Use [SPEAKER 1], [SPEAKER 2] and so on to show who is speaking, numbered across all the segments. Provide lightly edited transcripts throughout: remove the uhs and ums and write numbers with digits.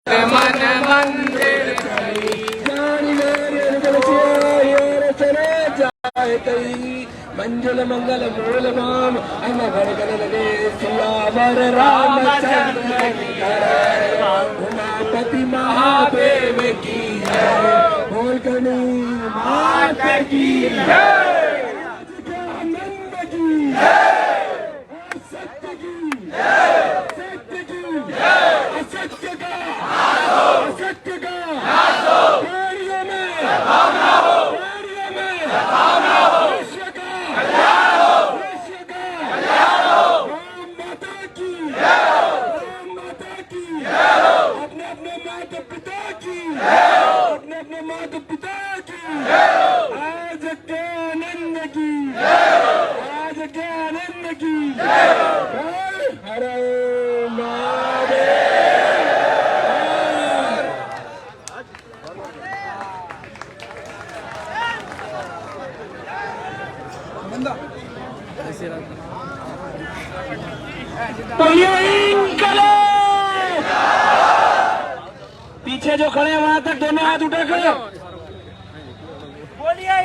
[SPEAKER 1] मन मंदिर मंजुल मंगल मूल माम अमर गण लगे सियावर रामचंद्र की जय। उमापति महादेव की जय। बोल करनी माता की जय। नंद की जय। सत्य की जय। सत्य की जय। असत्य का असत्य का पेड़ियों में पेड़ियों में विश्व का विश्व का राम माता की राम माता की अपने अपने माता पिता की अपने अपने माता पिता की आज के आनंद की आज के आनंद की हर तो ये पीछे जो खड़े हैं वहां तक दोनों हाथ उठा कर बोलिए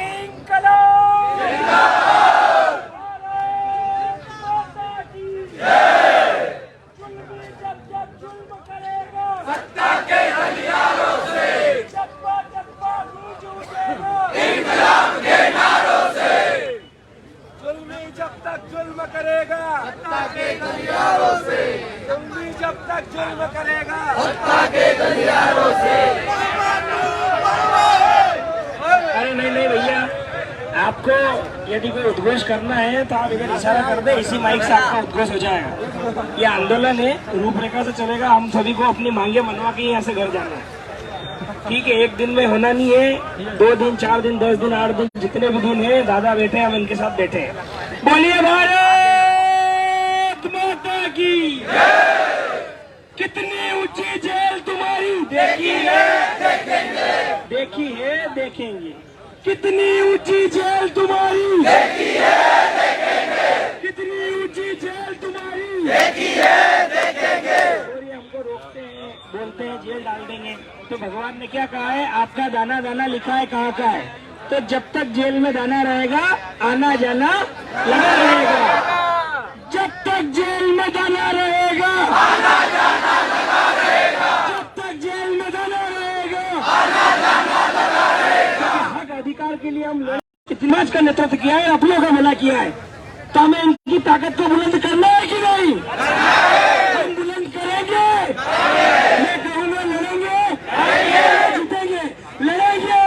[SPEAKER 1] जुल्म करेगा सत्ता के गलियारों से। जुल्मी जब तक जुल्म करेगा सत्ता के गलियारों से। अरे नहीं नहीं भैया, आपको यदि कोई उद्घोष करना है तो आप इधर इशारा कर दे, इसी माइक से आपका उद्घोष हो जाएगा। ये आंदोलन है, रूपरेखा से चलेगा। हम सभी को अपनी मांगे मनवा के यहाँ से घर जाना है। ठीक है, एक दिन में होना नहीं है, 2 दिन 4 दिन 10 दिन 8 दिन जितने भी दिन है दादा बैठे हैं, हम इनके साथ बैठे हैं। बोलिए भारत माता की कितनी ऊंची जेल तुम्हारी देखी है देखेंगे। देखी है देखेंगे। कितनी ऊंची जेल तुम्हारी देखी है देखेंगे। कितनी ऊंची जेल तुम्हारी देखी है देखेंगे। और ये हमको रोकते हैं, बोलते हैं जेल डाल देंगे। तो भगवान ने क्या कहा है, आपका दाना दाना लिखा है कहाँ का है। तो जब तक जेल में दाना रहेगा आना जाना लगा रहेगा। जब तक जेल में दाना रहेगा आना जाना लगा रहेगा। जब तक जेल में दाना रहेगा आना जाना लगा रहेगा। हक अधिकार के लिए हम समाज का नेतृत्व किया है, अपनों का भला किया है। तो हमें इनकी ताकत को बुलंद करना है कि नहीं? हम बुलंद करेंगे। मैं कहूँगा लड़ेंगे जीतेंगे। लड़ेंगे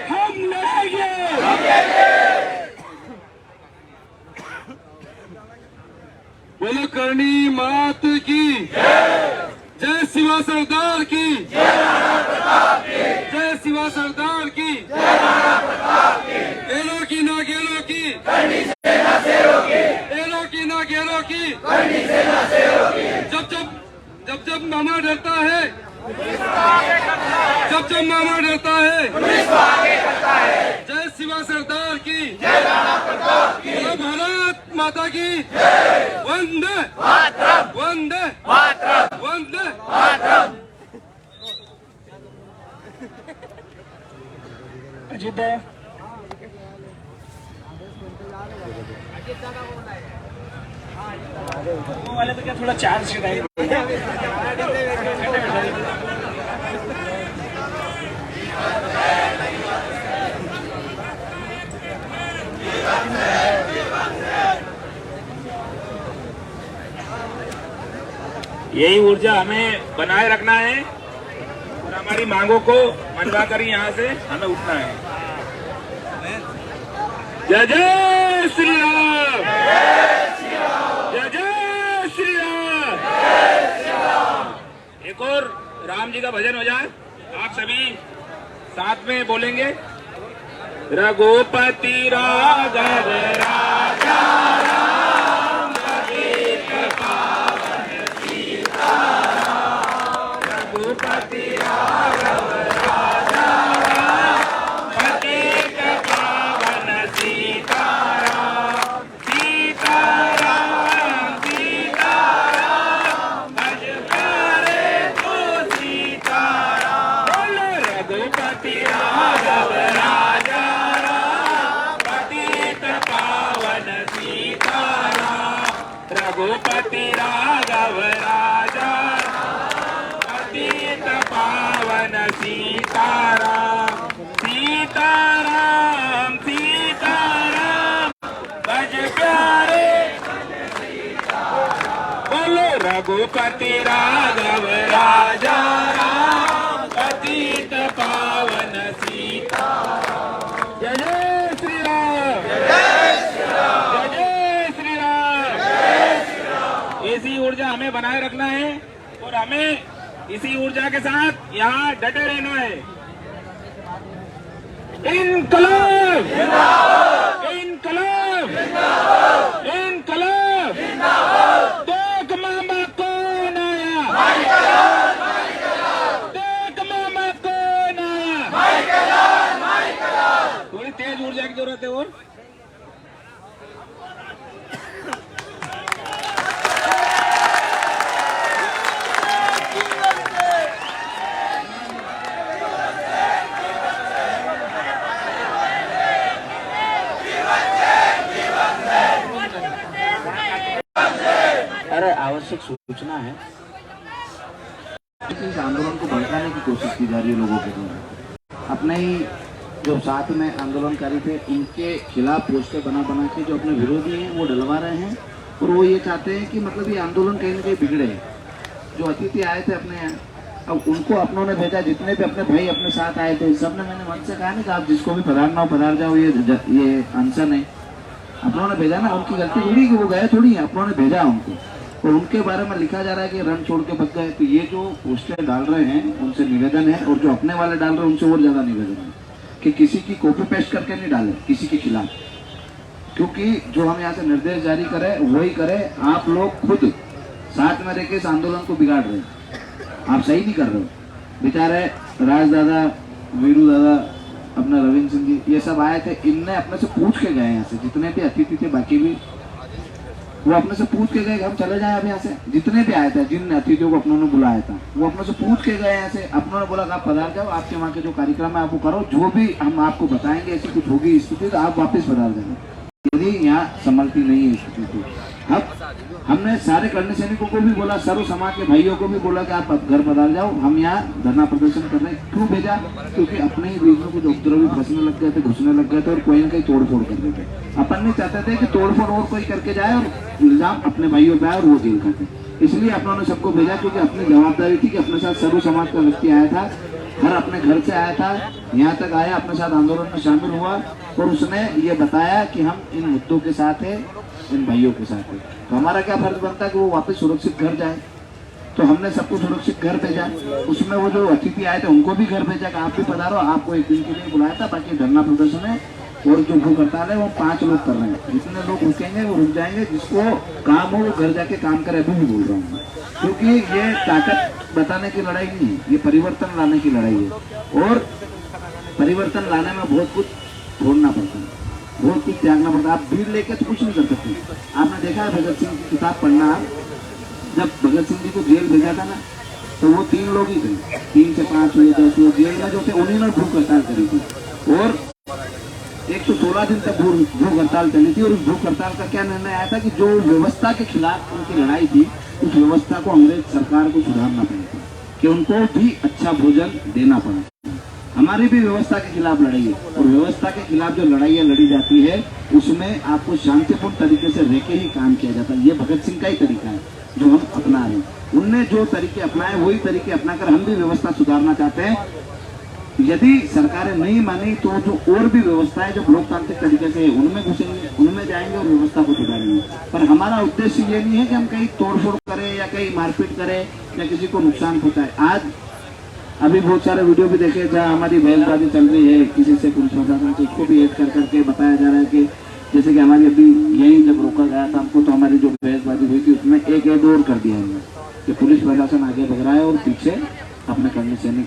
[SPEAKER 1] हम लड़ेंगे। बोलो करनी मात की जय। शिवा सरदार की जय। शिवा सरदार की एलो की ना गेलो की एलो की ना गेलो की। जब मामा डरता है जब मामा डरता है जय शिवा सरदार की जय। भारत माता की वंदे वंदे वंदे। अजित वाले तो क्या थोड़ा चार्ज यही ऊर्जा हमें बनाए रखना है और हमारी मांगों को मनवा कर यहाँ से हमें उठना है। जय जय श्री राम। जय जय श्री राम। एक और राम जी का भजन हो जाए, आप सभी साथ में बोलेंगे। रघुपति राघव राजा राम पतित पावन सीताराम। रघुपति राघव राजा राम पतित पावन सीताराम। सीताराम सीताराम भज प्यारे तू रघुपति राघव राजा पतित पावन सीताराम सीताराम सीताराम भज प्यारे बोलो रघुपति राघव राजा राम पतित पावन सीताराम। जय जय श्री राम, जय श्री राम। ऐसी ऊर्जा हमें बनाए रखना है और हमें इसी ऊर्जा के साथ यहाँ डटे रहना है। इनकलाब इनकलाब इनकलाब देख मामा कौन आया, देख मामा कौन आया। थोड़ी तेज ऊर्जा की जरूरत है। और
[SPEAKER 2] अरे आवश्यक सूचना है, इस आंदोलन को भड़काने की कोशिश की जा रही है लोगों के द्वारा। अपने ही जो साथ में आंदोलनकारी थे उनके खिलाफ पोस्टर बना बना के जो अपने विरोधी हैं वो डलवा रहे हैं और वो ये चाहते हैं कि मतलब ये आंदोलन कहीं न कहीं बिगड़े। जो अतिथि आए थे अपने यहाँ, अब उनको अपनों ने भेजा, जितने भी अपने भाई अपने साथ आए थे सबने मैंने मन से कहा नहीं कि आप जिसको भी पधारना हो पधार जाओ, ये अनशन है। अपनों ने भेजा ना, उनकी गलती थोड़ी कि वो गए थोड़ी है, अपनों ने भेजा उनको और उनके बारे में लिखा जा रहा है कि रण छोड़ के भग गए। तो ये जो पोस्टर डाल रहे हैं उनसे निवेदन है, और जो अपने वाले डाल रहे हैं उनसे और ज्यादा निवेदन है कि किसी की कॉपी पेस्ट करके नहीं डाले किसी के खिलाफ, क्योंकि जो हम यहाँ से निर्देश जारी करें वही करें। आप लोग खुद साथ में रहकर इस आंदोलन को बिगाड़ रहे हैं, आप सही नहीं कर रहे हो। बेचारे राज दादा, वीरू दादा, अपना रविंद्र सिंह जी, ये सब आए थे, इनने अपने से पूछ के गए यहाँ से, जितने भी अतिथि थे बाकी भी वो अपने से पूछ के गए हम चले जाएं अब यहाँ से। जितने भी आए थे, जिन अतिथियों को अपनों ने बुलाया था वो अपने से पूछ के गए यहाँ से। अपनों ने बोला आप पधार जाओ, आपके वहाँ के जो कार्यक्रम है आप वो करो, जो भी हम आपको बताएंगे ऐसी कुछ होगी स्थिति तो आप वापस पधार जाएंगे। यदि यहाँ संभलती नहीं है स्थिति तो अब हमने सारे करने सैनिकों को भी बोला, सर्व समाज के भाइयों को भी बोला कि आप घर पधार जाओ, हम यहाँ धरना प्रदर्शन कर रहे हैं। क्यों भेजा? क्योंकि अपने ही बीच में कुछ उपद्रवी फंसने लग गए थे, घुसने लग गए थे और कोई ना कहीं तोड़फोड़ कर रहे थे। अपन नहीं चाहते थे कि तोड़फोड़ और कोई करके जाए और इल्जाम अपने भाइयों पे आए और वो जेल खाते। इसलिए अपनों ने सबको भेजा, क्योंकि अपनी जवाबदारी थी कि अपने साथ सर्व समाज का व्यक्ति आया था, हर अपने घर से आया था, यहाँ तक आया, अपने साथ आंदोलन में शामिल हुआ और उसने ये बताया कि हम इन मुद्दों के साथ है, इन भाइयों के साथ है। तो हमारा क्या फर्ज बनता है कि वो वापस सुरक्षित घर जाए। तो हमने सबको सुरक्षित घर भेजा। उसमें वो जो अतिथि आए थे उनको भी घर भेजा कि आप भी पधारो, आपको एक दिन के लिए बुलाया था। बाकी धरना प्रदर्शन है और जो भूख हड़ताल है वो 5 लोग कर रहे हैं। जितने लोग रुकेंगे वो रुक जाएंगे, जिसको काम हो वो घर जाके काम करे। अभी भी बोल रहा हूँ, क्योंकि ये ताकत बताने की लड़ाई नहीं है, ये परिवर्तन लाने की लड़ाई है। और परिवर्तन लाने में बहुत कुछ छोड़ना पड़ता है, बहुत कुछ त्यागना पड़ता है। आप भीड़ लेके तो कुछ नहीं कर सकते। आपने देखा है भगत सिंह की किताब पढ़ना, जब भगत सिंह जी को जेल भेजा था ना तो वो 3 लोग ही थे, 3 से 5 हुए, 10 हुए। जेल में जो थे उन्हीं ने भूख हड़ताल करी थी और 116 दिन तक भूख हड़ताल चली थी। और उस भूख हड़ताल का क्या निर्णय आया था कि जो व्यवस्था के खिलाफ उनकी लड़ाई थी, उस व्यवस्था को अंग्रेज सरकार को सुधारना पड़ेगा कि उनको भी अच्छा भोजन देना पड़े। हमारी भी व्यवस्था के खिलाफ लड़ाई है और व्यवस्था के खिलाफ जो लड़ाइयाँ लड़ी जाती है उसमें आपको शांतिपूर्ण तरीके से रह के ही काम किया जाता है। ये भगत सिंह का ही तरीका है जो हम अपना रहे हैं। उनने जो तरीके अपनाए वही तरीके अपनाकर हम भी व्यवस्था सुधारना चाहते हैं। यदि सरकारें नहीं मानी तो जो और भी व्यवस्थाएं जो लोकतांत्रिक तरीके से है उनमें घुसेंगे, उनमें जाएंगे और व्यवस्था को सुधारेंगे। पर हमारा उद्देश्य ये नहीं है कि हम कहीं तोड़फोड़ करें या कहीं मारपीट करें या किसी को नुकसान पहुंचाए। आज अभी बहुत सारे वीडियो भी देखे जहाँ हमारी बहसबाजी चल रही है किसी से पुलिस प्रशासन से, उसको भी ऐड कर करके बताया जा रहा है कि जैसे कि हमारी अभी यही जब रोका गया था हमको तो हमारी जो बहसबाजी हुई थी उसमें एक ऐड और कर दिया हमने कि पुलिस प्रशासन आगे बढ़ रहा है और पीछे अपने कर्मी सैनिक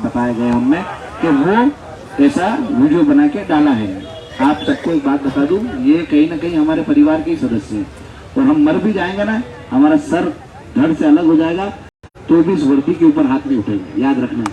[SPEAKER 2] बताए गए हमने कि वो ऐसा वीडियो बना के डाला है। आप सबको एक बात बता दूं, ये कहीं ना कहीं हमारे परिवार के ही सदस्य हैं और हम मर भी जाएंगे ना, हमारा सर धड़ से अलग हो जाएगा तो भी इस वर्दी के ऊपर हाथ नहीं उठेगा, याद रखना।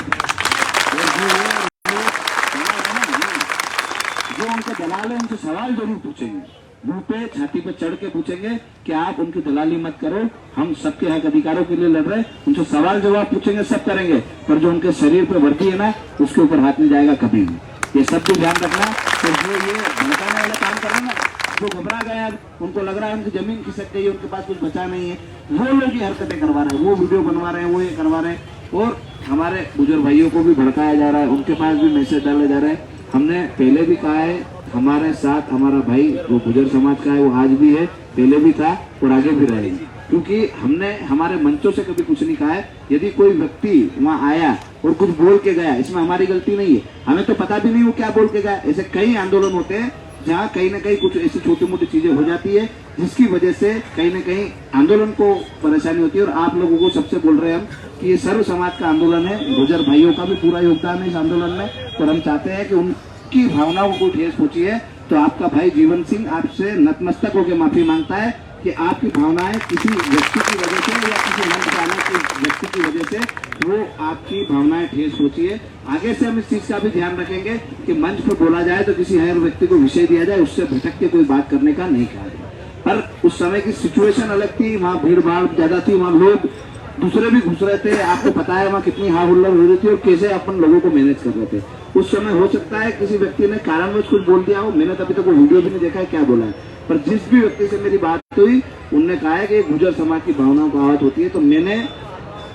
[SPEAKER 2] जो उनके दलाल है उनसे सवाल जरूर पूछेंगे मुंह पे छाती पे चढ़ के पूछेंगे कि आप उनकी दलाली मत करो, हम सबके हक अधिकारों के लिए लड़ रहे हैं। उनसे सवाल जवाब पूछेंगे, सब करेंगे, पर जो उनके शरीर पे वर्दी है ना, उसके ऊपर हाथ नहीं जाएगा कभी भी। ये सब भी ध्यान रखना। तो जो ये भड़काने वाले काम कर रहे हैं ना, जो घबरा गए, अब उनको लग रहा है उनकी जमीन खिसक गई है, उनके पास कुछ बचा नहीं है, वो लोग ये हरकतें करवा रहे हैं, वो वीडियो बनवा रहे हैं, वो ये करवा रहे हैं। और हमारे बुजुर्ग भाइयों को भी भड़काया जा रहा है, उनके पास भी मैसेज डाले जा रहे हैं। हमने पहले भी कहा है, हमारे साथ हमारा भाई जो गुजर समाज का है वो आज भी है, पहले भी था और आगे भी रहेगा। क्योंकि हमने हमारे मंचों से कभी कुछ नहीं कहा है। यदि कोई व्यक्ति वहाँ आया और कुछ बोल के गया, इसमें हमारी गलती नहीं है, हमें तो पता भी नहीं वो क्या बोल के गया। ऐसे कई आंदोलन होते हैं जहाँ कहीं ना कहीं कुछ ऐसी छोटी मोटी चीजें हो जाती है, जिसकी वजह से कहीं ना कहीं आंदोलन को परेशानी होती है। और आप लोगों को सबसे बोल रहे हैं हम कि ये सर्व समाज का आंदोलन है, गुजर भाइयों का भी पूरा योगदान है इस आंदोलन में। और हम चाहते हैं कि उनकी भावनाओं को ठेस पहुंची है। तो आपका भाई जीवन सिंह आपसे नतमस्तक होकर माफी मांगता है कि आपकी भावनाएं किसी व्यक्ति की वजह से या किसी मंच पर आने के व्यक्ति की वजह से वो आपकी भावनाएं ठेस पहुंची है। आगे से हम इस चीज का भी ध्यान रखेंगे कि मंच पर बोला जाए तो किसी हर व्यक्ति को विषय दिया जाए, उससे भटक के कोई बात करने का नहीं कहा जाए। पर उस समय की सिचुएशन अलग थी, वहाँ भीड़ भाड़ ज्यादा थी, वहाँ लोग दूसरे भी घुस रहे थे। आपको पता है वहाँ कितनी हा हुल्लड़ हो रही थी और कैसे अपन लोगों को मैनेज कर रहे थे। उस समय हो सकता है किसी व्यक्ति ने कारणवश कुछ बोल दिया हो, मैंने तभी तक वो वीडियो भी नहीं देखा है क्या बोला है, पर जिस भी व्यक्ति से मेरी बात हुई उनने कहा है कि गुजर समाज की भावनाओं को आहत होती है। तो मैंने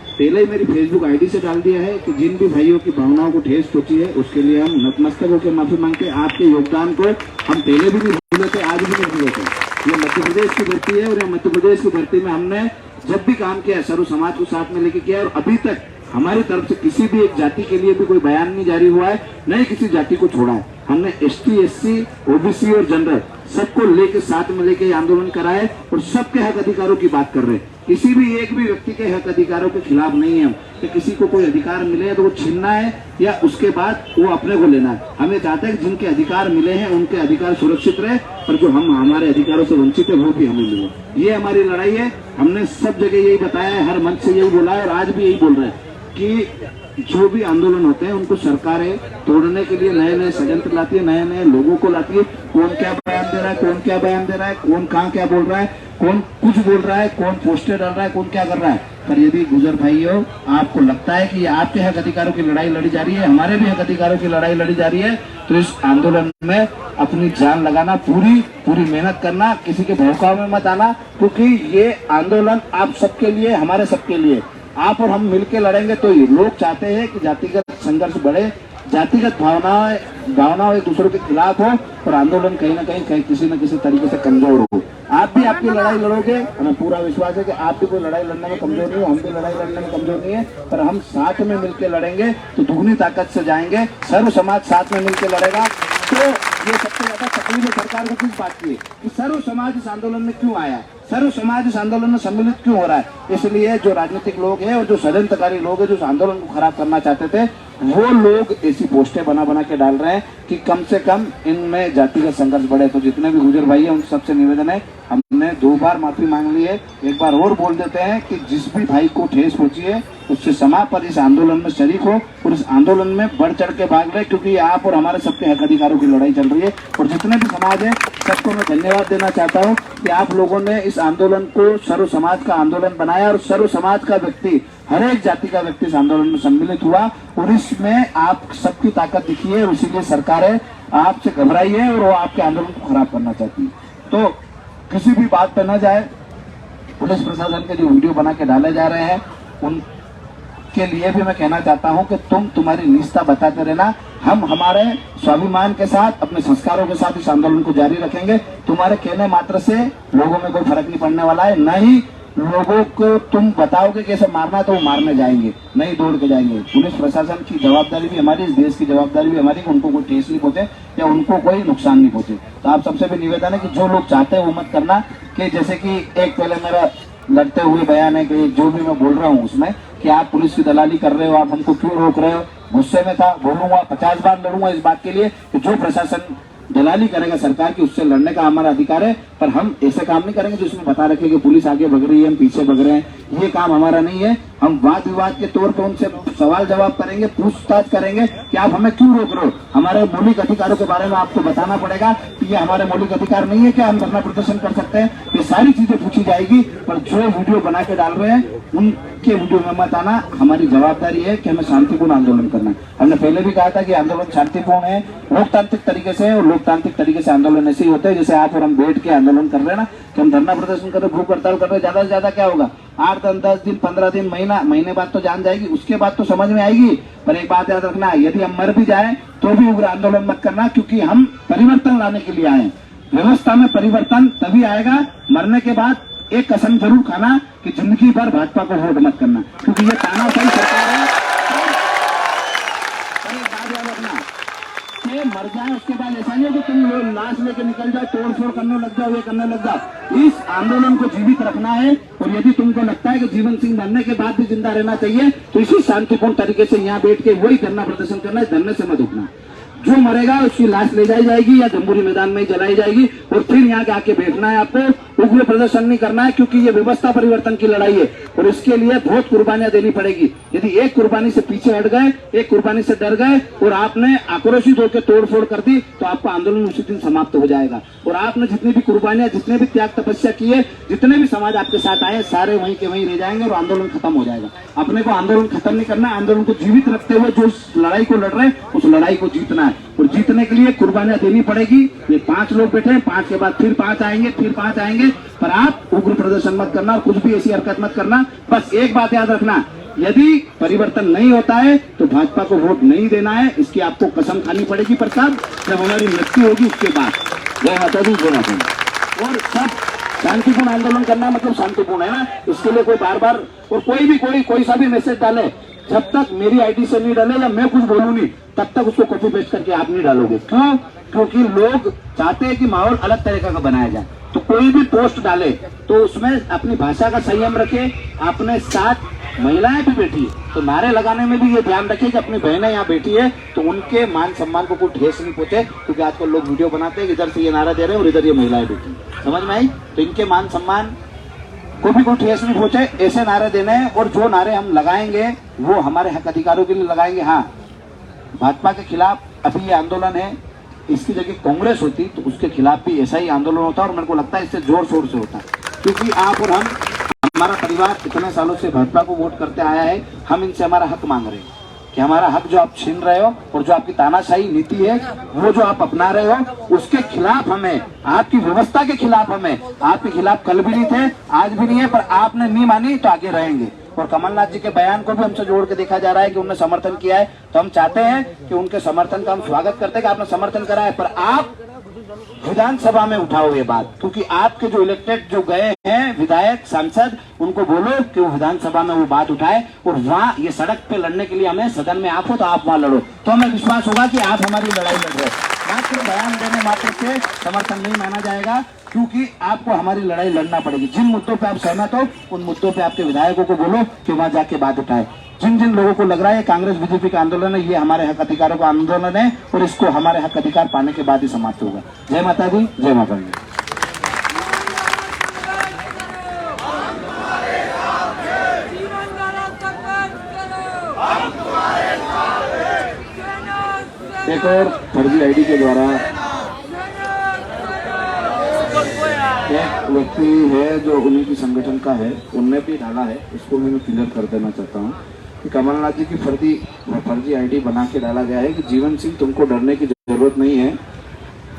[SPEAKER 2] पहले ही मेरी फेसबुक आईडी से डाल दिया है कि जिन भी भाइयों की भावनाओं को ठेस पहुंची है उसके लिए हम नतमस्तक होकर माफी मांगते हैं। आपके योगदान को हम पहले भी नहीं भूले थे, आज भी नहीं भूले थे। ये मध्य प्रदेश की धरती है और ये मध्य प्रदेश की धरती में हमने जब भी काम किया सर्व समाज को साथ में लेके किया। और अभी तक हमारी तरफ से किसी भी एक जाति के लिए भी कोई बयान नहीं जारी हुआ है, न ही किसी जाति को छोड़ा है। हमने ST, SC, OBC और जनरल सबको लेके साथ में लेके आंदोलन कराए और सबके हक अधिकारों की बात कर रहे हैं। किसी भी एक भी व्यक्ति के हक अधिकारों के खिलाफ नहीं है हम कि किसी को कोई अधिकार मिले तो वो छीनना है या उसके बाद वो अपने को लेना है। हमें चाहते हैं कि जिनके अधिकार मिले हैं उनके अधिकार सुरक्षित रहे, पर जो हम हमारे अधिकारों से वंचित है वो भी हमें मिले। ये हमारी लड़ाई है। हमने सब जगह यही बताया है, हर मंच से यही बोला है और आज भी यही बोल रहे हैं कि जो भी आंदोलन होते हैं उनको सरकारें तोड़ने के लिए नए नए षड्यंत्र लाती है, नए नए लोगों को लाती है। कौन क्या बयान दे रहा है, कौन क्या बयान दे रहा है, कौन कहाँ क्या बोल रहा है, कौन कुछ बोल रहा है, कौन पोस्टर डाल रहा है, कौन क्या कर रहा है। पर यदि गुजर भाइयों आपको लगता है कि ये आपके हक अधिकारों की लड़ाई लड़ी जा रही है, हमारे भी हक अधिकारों की लड़ाई लड़ी जा रही है, तो इस आंदोलन में अपनी जान लगाना, पूरी मेहनत करना, किसी के भौकाव में मत आना, क्योंकि ये आंदोलन आप सबके लिए, हमारे सबके लिए, आप और हम मिलकर लड़ेंगे। तो ये लोग चाहते हैं कि जातिगत संघर्ष बढ़े, जातिगत भावनाएं एक दूसरे के खिलाफ हो और आंदोलन कहीं ना कहीं किसी न किसी तरीके से कमजोर हो। आप भी आपकी लड़ाई लड़ोगे, हमें पूरा विश्वास है कि आप भी कोई लड़ाई लड़ने में कमजोर नहीं हो, हम भी लड़ाई लड़ने में कमजोर नहीं है, पर हम साथ में मिलकर लड़ेंगे तो दुगनी ताकत से जाएंगे। सर्व समाज साथ में मिलकर लड़ेगा। तो ये सबसे ज्यादा तकलीफ है सरकार को किस बात की है कि सर्व समाज इस आंदोलन में क्यों आया, सर्व समाज इस आंदोलन में सम्मिलित क्यों हो रहा है। इसलिए जो राजनीतिक लोग हैं और जो षड्यंत्रकारी लोग हैं जो इस आंदोलन को खराब करना चाहते थे, वो लोग ऐसी पोस्टें बना के डाल रहे हैं कि कम से कम इनमें जातिगत संघर्ष बढ़े। तो जितने भी गुजर भाई हैं उन सबसे निवेदन है, हमने 2 बार माफी मांग ली है, एक बार और बोल देते हैं कि जिस भी भाई को ठेस पहुंची है उससे समा पर इस आंदोलन में शरीक हो और इस आंदोलन में बढ़ चढ़ के भाग रहे, क्योंकि आप और हमारे सबके हक अधिकारों की लड़ाई चल रही है। और जितने भी समाज है सबको मैं धन्यवाद देना चाहता हूँ कि आप लोगों ने इस आंदोलन को सर्व समाज का आंदोलन बनाया और सर्व समाज का व्यक्ति, हर एक जाति का व्यक्ति इस आंदोलन में सम्मिलित हुआ और इसमें आप सबकी ताकत दिखी है। और इसीलिए सरकारें आपसे घबराई है और वो आपके आंदोलन को खराब करना चाहती है। तो किसी भी बात पर न जाए, पुलिस प्रशासन के जो वीडियो बना के डाले जा रहे हैं उनके लिए भी मैं कहना चाहता हूं कि तुम्हारी निष्ठा बताते रहना। हम हमारे स्वाभिमान के साथ, अपने संस्कारों के साथ इस आंदोलन को जारी रखेंगे। तुम्हारे कहने मात्र से लोगों में कोई फर्क नहीं पड़ने वाला है, न ही लोगों को तुम बताओगे कैसे मारना तो वो मारने जाएंगे, नहीं दौड़ के जाएंगे। पुलिस प्रशासन की जवाबदारी भी हमारी, इस देश की जवाबदारी भी हमारी कि उनको कोई ठेस नहीं पहुंचे या उनको कोई नुकसान नहीं पहुंचे। तो आप सबसे भी निवेदन है कि जो लोग चाहते हैं वो मत करना। कि जैसे कि एक पहले मेरा लड़ते हुए बयान है कि जो भी मैं बोल रहा हूँ उसमें कि आप पुलिस की दलाली कर रहे हो, आप हमको क्यों रोक रहे हो। गुस्से में था, बोलूंगा, 50 बार लड़ूंगा इस बात के लिए कि जो प्रशासन दलाली करेगा सरकार की, उससे लड़ने का हमारा अधिकार है। पर हम ऐसे काम नहीं करेंगे जिसमें बता रखे कि पुलिस आगे भग रही है, हम पीछे भग रहे हैं। ये काम हमारा नहीं है। हम वाद विवाद के तौर पर उनसे सवाल जवाब करेंगे, पूछताछ करेंगे कि आप हमें क्यों रोक रहे हो। हमारे मौलिक अधिकारों के बारे में आपको बताना पड़ेगा कि ये हमारे मौलिक अधिकार नहीं है कि हम धरना प्रदर्शन कर सकते हैं। ये सारी चीजें पूछी जाएगी। पर जो वीडियो बना के डाल रहे हैं उनके वीडियो में मत आना। हमारी जवाबदारी है कि हमें शांतिपूर्ण आंदोलन करना है। हमने पहले भी कहा था कि आंदोलन शांतिपूर्ण है, लोकतांत्रिक तरीके से, और लोकतांत्रिक तरीके से आंदोलन ऐसे ही होते हैं जैसे आप और हम बैठ के आंदोलन कर रहे हैं ना, कि हम धरना प्रदर्शन कर रहे, भूख हड़ताल कर रहे, ज्यादा से ज्यादा क्या होगा 8 दिन 10 दिन 15 दिन महीने बाद तो जान जाएगी, उसके बाद तो समझ में आएगी। पर एक बात याद रखना, यदि हम मर भी जाए तो भी उग्र आंदोलन मत करना, क्योंकि हम परिवर्तन लाने के लिए आए। व्यवस्था में परिवर्तन तभी आएगा, मरने के बाद एक कसम जरूर खाना कि जिंदगी भर भाजपा को वोट मत करना, क्योंकि ये तानाशाही सरकार है। मर जाए उसके बाद ऐसा नहीं है कि तुम लोग लाश लेके निकल जाओ, तोड़ फोड़ करने लग जाओ, ये करने लग जाओ। इस आंदोलन को जीवित रखना है। और यदि तुमको लगता है कि जीवन सिंह मरने के बाद भी जिंदा रहना चाहिए तो इसी शांतिपूर्ण तरीके से यहाँ बैठ के वही धरना प्रदर्शन करना है। धरने से मत उठना। जो मरेगा उसकी लाश ले जाई जाएगी या जम्बूरी मैदान में ही जलाई जाएगी, और फिर यहाँ के आके बैठना है। आपको उग्र प्रदर्शन नहीं करना है, क्योंकि ये व्यवस्था परिवर्तन की लड़ाई है और इसके लिए बहुत कुर्बानियां देनी पड़ेगी। यदि एक कुर्बानी से पीछे हट गए, एक कुर्बानी से डर गए और आपने आक्रोशित होकर तोड़फोड़ कर दी तो आपका आंदोलन उसी दिन समाप्त हो जाएगा। और आपने जितनी भी कुर्बानियां, जितने भी त्याग तपस्या किए, जितने भी समाज आपके साथ आए, सारे वहीं के वहीं रह जाएंगे और आंदोलन खत्म हो जाएगा। अपने को आंदोलन खत्म नहीं करना, आंदोलन को जीवित रखते हुए जो लड़ाई को लड़ रहे हैं उस लड़ाई को जीतना है। और जीतने के लिए कुर्बानियां देनी पड़ेगी। ये 5 लोग बैठे हैं, 5 के बाद फिर 5 आएंगे, फिर 5 आएंगे। पर आप उग्र प्रदर्शन मत करना और कुछ भी ऐसी हरकत मत करना। बस एक बात याद रखना, यदि परिवर्तन नहीं होता है तो भाजपा को वोट नहीं देना है। इसकी आपको कसम खानी पड़ेगी प्रसाद, जब हमारी मृत्यु होगी उसके बाद। जय माता दी, जय माता दी। और सब शांतिपूर्ण आंदोलन करना मतलब शांतिपूर्ण है ना, इसके लिए कोई बार बार और कोई सा भी मैसेज डाले, जब तक मेरी आईडी से नहीं डाले या मैं कुछ बोलूं नहीं, तब तक उसको कॉपी पेस्ट करके आप नहीं डालोगे। क्यों? क्योंकि लोग चाहते हैं कि माहौल अलग तरीके का बनाया जाए। तो कोई भी पोस्ट डाले तो उसमें अपनी भाषा का संयम रखे। अपने साथ महिलाएं भी बैठी है तो नारे लगाने में भी ये ध्यान रखे कि अपनी बहनें यहाँ बैठी है तो उनके मान सम्मान को कोई ठेस नहीं पहुंचे। क्योंकि आजकल लोग वीडियो बनाते हैं, इधर से ये नारा दे रहे हैं और इधर ये महिलाएं बैठी, समझ में आई? तो इनके मान सम्मान को भी कोई ठेस नहीं पहुंचे, ऐसे नारे देने हैं। और जो नारे हम लगाएंगे वो हमारे हक अधिकारों के लिए लगाएंगे। हाँ, भाजपा के खिलाफ अभी ये आंदोलन है, इसकी जगह कांग्रेस होती तो उसके खिलाफ भी ऐसा ही आंदोलन होता और मेरे को लगता है इससे जोर शोर से होता। क्योंकि आप और हम, हमारा परिवार इतने सालों से भाजपा को वोट करते आया है। हम इनसे हमारा हक मांग रहे हैं कि हमारा हक जो आप छीन रहे हो और जो आपकी तानाशाही नीति है वो जो आप अपना रहे हो उसके खिलाफ हमें, आपकी व्यवस्था के खिलाफ हमें, आपके खिलाफ कल भी नहीं थे, आज भी नहीं है, पर आपने नहीं मानी तो आगे रहेंगे। और कमलनाथ जी के बयान को भी हमसे जोड़ के देखा जा रहा है कि उन्होंने समर्थन किया है, तो हम चाहते हैं कि उनके समर्थन का हम स्वागत करते हैं कि आपने समर्थन करा है। पर आप विधानसभा में उठाओ ये बात, क्योंकि आपके जो इलेक्टेड जो गए हैं विधायक सांसद, उनको बोलो कि वो विधानसभा में वो बात उठाए और वहाँ ये सड़क पे लड़ने के लिए हमें सदन में आप हो तो आप वहाँ लड़ो, तो हमें विश्वास होगा कि आप हमारी लड़ाई लड़ रहे हो। मात्र बयान देने मात्र से समर्थन नहीं माना जाएगा, क्योंकि आपको हमारी लड़ाई लड़ना पड़ेगी। जिन मुद्दों पे आप सहमत हो उन मुद्दों पे आपके विधायकों को बोलो कि वहाँ जाके बात उठाए। जिन जिन लोगों को लग रहा है कांग्रेस बीजेपी का आंदोलन है, ये हमारे हक अधिकारों का आंदोलन है और इसको हमारे हक अधिकार पाने के बाद ही समाप्त होगा। जय माता दी, जय माता दी। एक और फर्जी आईडी के द्वारा एक व्यक्ति है जो उन्हीं की संगठन का है, उनने भी डाला है, इसको मैं क्लियर कर देना चाहता हूँ कि कमलनाथ जी की फर्जी आईडी बना के डाला गया है कि जीवन सिंह तुमको डरने की जरूरत नहीं है,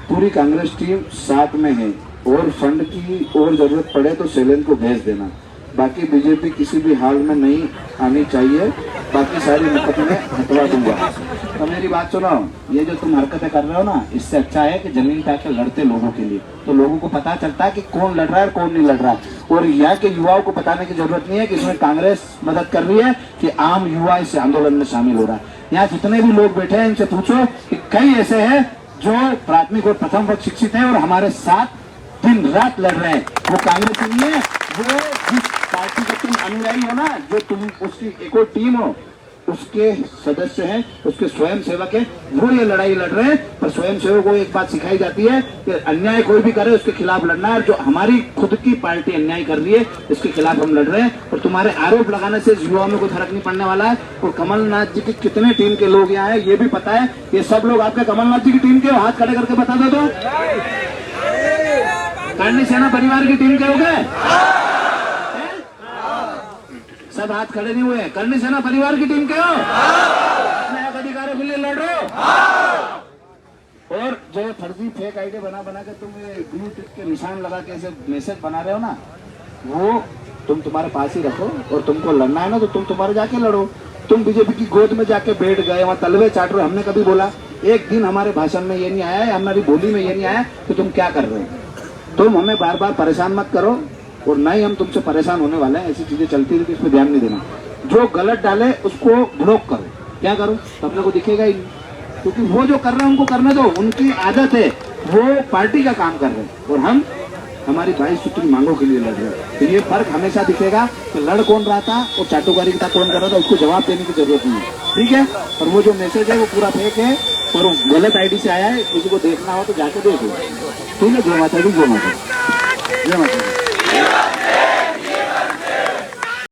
[SPEAKER 2] पूरी कांग्रेस टीम साथ में है और फंड की और जरूरत पड़े तो सेलेन को भेज देना, बाकी बीजेपी किसी भी हाल में नहीं आनी चाहिए, बाकी सारी मुकदमे हटवा दूंगा। तो मेरी बात सुनो, ये जो तुम हरकतें कर रहे हो ना, इससे अच्छा है कि जमीन पे आके लड़ते लोगों के लिए, तो लोगों को पता चलता है कि कौन लड़ रहा है और कौन नहीं लड़ रहा है। और यहाँ के युवाओं को बताने की जरूरत नहीं है कि इसमें कांग्रेस मदद कर रही है कि आम युवा इस आंदोलन में शामिल हो रहा है। यहाँ जितने भी लोग बैठे हैं इनसे पूछो कि कई ऐसे हैं जो प्राथमिक और प्रथम वर्ग शिक्षित है और हमारे साथ दिन रात लड़ रहे हैं। वो कांग्रेस नहीं है, वो जिस पार्टी के तुम अनुयायी हो ना, जो तुम उसकी एक और टीम हो, उसके सदस्य हैं, उसके स्वयं सेवक हैं, वो ये लड़ाई लड़ रहे हैं। पर स्वयं सेवक को एक बात सिखाई जाती है कि अन्याय कोई भी करे उसके खिलाफ लड़ना है। जो हमारी खुद की पार्टी अन्याय कर रही है इसके खिलाफ हम लड़ रहे हैं। और तुम्हारे आरोप लगाने से युवाओं में कोई फर्क नहीं पड़ने वाला है। और कमलनाथ जी की कितने टीम के लोग यहाँ हैं ये भी पता है। ये सब लोग आपके कमलनाथ जी की टीम के, हाथ खड़े करके बता दो तो। करणी सेना परिवार की टीम के हो गए? सब हाथ खड़े नहीं हुए। करणी सेना परिवार की टीम के हो? अपने हक अधिकारों के लिए लड़ रहे हो? और जो फर्जी फेक आईडी बना बना के तुम ब्लू टिक के निशान लगा के ऐसे मैसेज बना रहे हो ना, वो तुम तुम्हारे पास ही रखो। और तुमको लड़ना है ना तो तुम तुम्हारे जाके लड़ो। तुम बीजेपी की गोद में जाके बैठ गए, वहां तलवे चाट रहे हो। हमने कभी बोला? एक दिन हमारे भाषण में ये नहीं आया है, हमारी बोली में ये नहीं आया कि तुम क्या कर रहे हो। तुम हमें बार बार परेशान मत करो और न ही हम तुमसे परेशान होने वाले हैं। ऐसी चीजें चलती रही तो इस पर ध्यान नहीं देना। जो गलत डाले उसको ब्लॉक करो। क्या करो? तो अपने को दिखेगा ही नहीं, क्योंकि वो जो कर रहे हैं उनको करने दो, उनकी आदत है, वो पार्टी का काम कर रहे हैं और हम हमारी 22 सूत्री मांगों के लिए लड़ रहे हैं। तो ये फर्क हमेशा दिखेगा कि लड़ कौन रहा था और चाटुकारी का कौन कर रहा था, उसको जवाब देने की जरूरत नहीं है। ठीक है? और वो जो मैसेज है वो पूरा फेक है और गलत आईडी से आया है। किसी को देखना हो तो जाके देखो। ठीक है? जय माता दी, जय माता दी, जय माता दी।